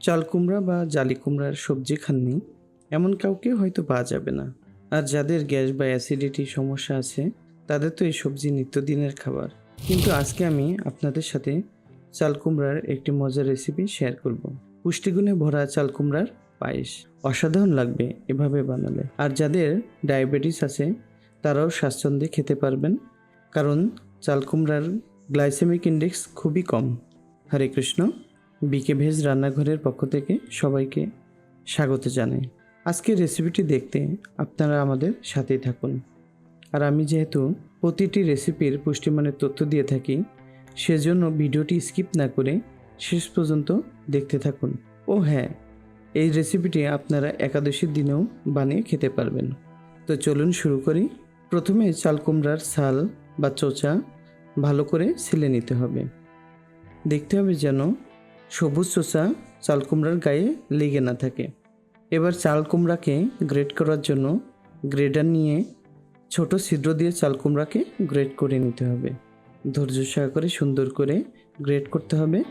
চাল কুমড়া বা জালি কুমড়ার সবজি খাননি এমন কাউকে হয়তো পাওয়া যাবে না। আর যাদের গ্যাস বা অ্যাসিডিটি সমস্যা আছে তাদের তো এই সবজি নিত্যদিনের খাবার। কিন্তু আজকে আমি আপনাদের সাথে চাল কুমড়ার একটি মজার রেসিপি শেয়ার করব। পুষ্টিগুণে ভরা চাল কুমড়ার পায়েস অসাধারণ লাগবে এভাবে বানালে। আর যাদের ডায়াবেটিস আছে তারাও স্বাচ্ছন্দ্যে খেতে পারবেন, কারণ চাল কুমড়ার গ্লাইসেমিক ইন্ডেক্স খুবই কম। হরে কৃষ্ণ। বিকে ভেজ রান্নাঘরের পক্ষ থেকে সবাইকে স্বাগত জানাই। আজকের রেসিপিটি দেখতে আপনারা আমাদের সাথেই থাকুন। আর আমি যেহেতু প্রতিটি রেসিপির পুষ্টিমানের তথ্য দিয়ে থাকি, সেজন্য ভিডিওটি স্কিপ না করে শেষ পর্যন্ত দেখতে থাকুন। ও হ্যাঁ, এই রেসিপিটি আপনারা একাদশীর দিনেও বানিয়ে খেতে পারবেন। তো চলুন শুরু করি। প্রথমে চাল কুমড়ার ছাল বা চোচা ভালো করে ছিলে নিতে হবে। দেখতে হবে যেন সবুজ চোচা চাল কুমড়ার গায়ে লেগে না থাকে। এবার চাল কুমড়াকে গ্রেট করার জন্য গ্রেডার নিয়ে ছোট ছিদ্র দিয়ে চাল কুমড়াকে গ্রেট করে নিতে হবে। ধৈর্য সহকারে সুন্দর করে গ্রেট করতে হবে।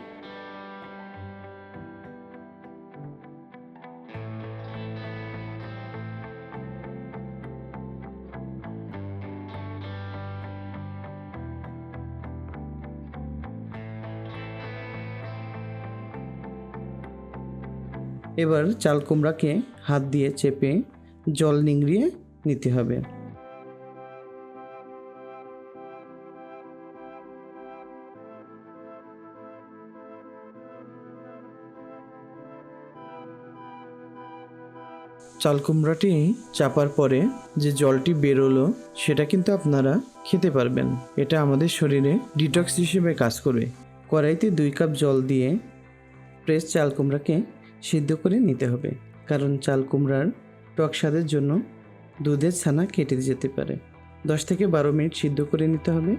এবার চাল কুমড়াকে হাত দিয়ে চেপে জল নিংড়িয়ে নিতে হবে। চাল কুমড়াটি চাপার পরে যে জলটি বেরোলো সেটা কিন্তু আপনারা খেতে পারবেন। এটা আমাদের শরীরে ডিটক্স হিসেবে কাজ করবে। কড়াইতে 2 কাপ জল দিয়ে ফ্রেশ চাল কুমড়াকে সিদ্ধ করে নিতে হবে, কারণ চাল কুমড়ার টক স্বাদের জন্য দুধের ছানা কেটে যেতে পারে। 10 থেকে 12 মিনিট সিদ্ধ করে নিতে হবে।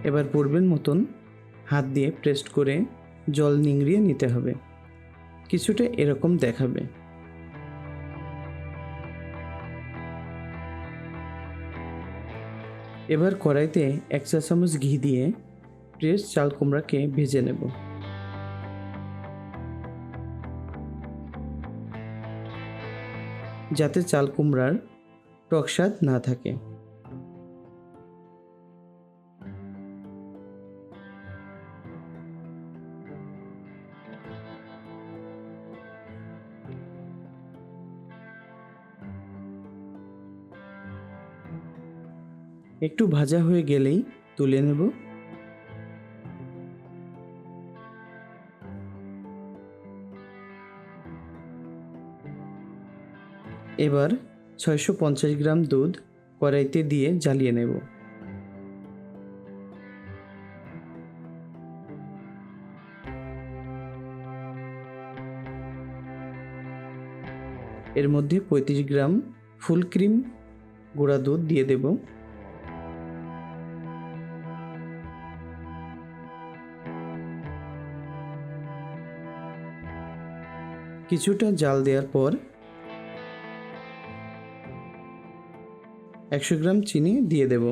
এবার পূর্বের মতন হাত দিয়ে প্রেস করে জল নিংড়িয়ে নিতে হবে। কিছুটা এরকম দেখাবে। এবার কড়াইতে 1 চা চামচ ঘি দিয়ে ফ্রেশ চাল কুমড়াকে ভেজে নেব। যাতে চাল কুমড়ার টক স্বাদ না থাকে। একটু ভাজা হয়ে গেলেই তুলে নেব। এবার 650 গ্রাম দুধ কড়াইতে দিয়ে জ্বালিয়ে নেব। এর মধ্যে 35 গ্রাম ফুল ক্রিম গুঁড়া দুধ দিয়ে দেব। কিছুটা জাল দেওয়ার পর 100 গ্রাম চিনি দিয়ে দেব।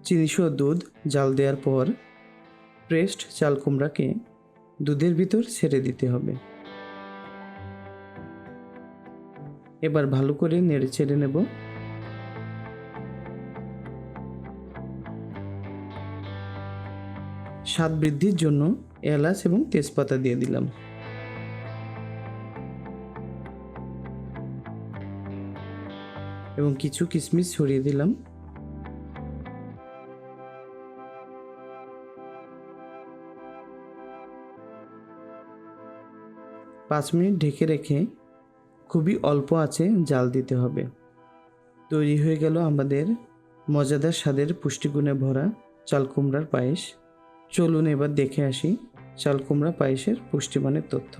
চিনি সহ দুধ জাল দেওয়ার পর প্রেসড চাল কুমড়াকে দুধের ভিতর ছেড়ে দিতে হবে। এবার ভালো করে নেড়ে চেড়ে নেব। স্বাদ বৃদ্ধির জন্য এলাচ এবং তেজপাতা দিয়ে দিলাম। এবং কিছু কিশমিশ ছড়িয়ে দিলাম। পাঁচ মিনিট ঢেকে রেখে খুবই অল্প আঁচে জাল দিতে হবে। তৈরি হয়ে গেল আমাদের মজাদার স্বাদের পুষ্টিগুণে ভরা চাল কুমড়ার পায়েস। চলুন এবার দেখে আসি চাল কুমড়া পায়েসের পুষ্টিমানের তথ্য।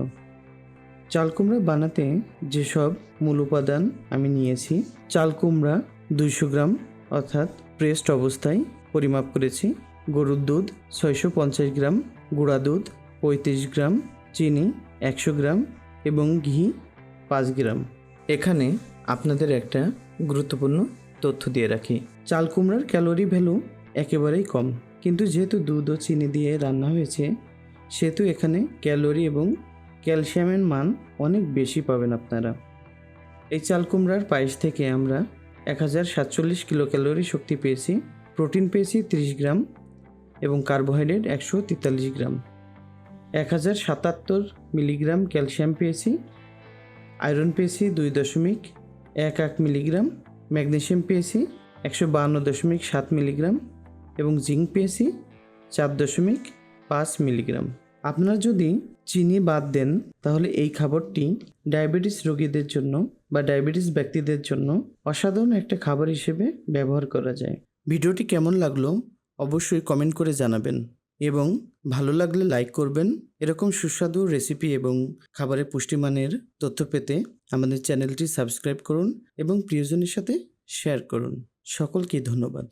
চাল কুমড়া বানাতে যেসব মূল উপাদান আমি নিয়েছি: চাল কুমড়া 200 গ্রাম অর্থাৎ প্রেসড অবস্থায় পরিমাপ করেছি, গরুর দুধ 650 গ্রাম, গুঁড়া দুধ 35 গ্রাম, চিনি 100 গ্রাম, এবং ঘি 5 গ্রাম। এখানে আপনাদের একটা গুরুত্বপূর্ণ তথ্য দিয়ে রাখি, চাল কুমড়ার ক্যালোরি ভ্যালু একেবারেই কম, কিন্তু যেহেতু দুধ ও চিনি দিয়ে রান্না হয়েছে সেহেতু এখানে ক্যালোরি এবং ক্যালসিয়ামের মান অনেক বেশি পাবেন আপনারা। এই চাল কুমড়ার পায়েস থেকে আমরা 1047 কিলো ক্যালোরি শক্তি পেয়েছি, প্রোটিন পেয়েছি 30 গ্রাম এবং কার্বোহাইড্রেট 143 গ্রাম। 1077 মিলিগ্রাম ক্যালসিয়াম পেয়েছি, আয়রন পেয়েছি 2.11 মিলিগ্রাম, ম্যাগনেসিয়াম পেয়েছি 152.7 মিলিগ্রাম এবং জিঙ্ক পেয়েছি 4.5 মিলিগ্রাম। আপনারা যদি চিনি বাদ দেন তাহলে এই খাবারটি ডায়াবেটিস রোগীদের জন্য বা ডায়াবেটিস ব্যক্তিদের জন্য অসাধারণ একটা খাবার হিসেবে ব্যবহার করা যায়। ভিডিওটি কেমন লাগলো অবশ্যই কমেন্ট করে জানাবেন এবং ভালো লাগলে লাইক করবেন। এরকম সুস্বাদু রেসিপি এবং খাবারের পুষ্টিমানের তথ্য পেতে আমাদের চ্যানেলটি সাবস্ক্রাইব করুন এবং প্রিয়জনের সাথে শেয়ার করুন। সকলকে ধন্যবাদ।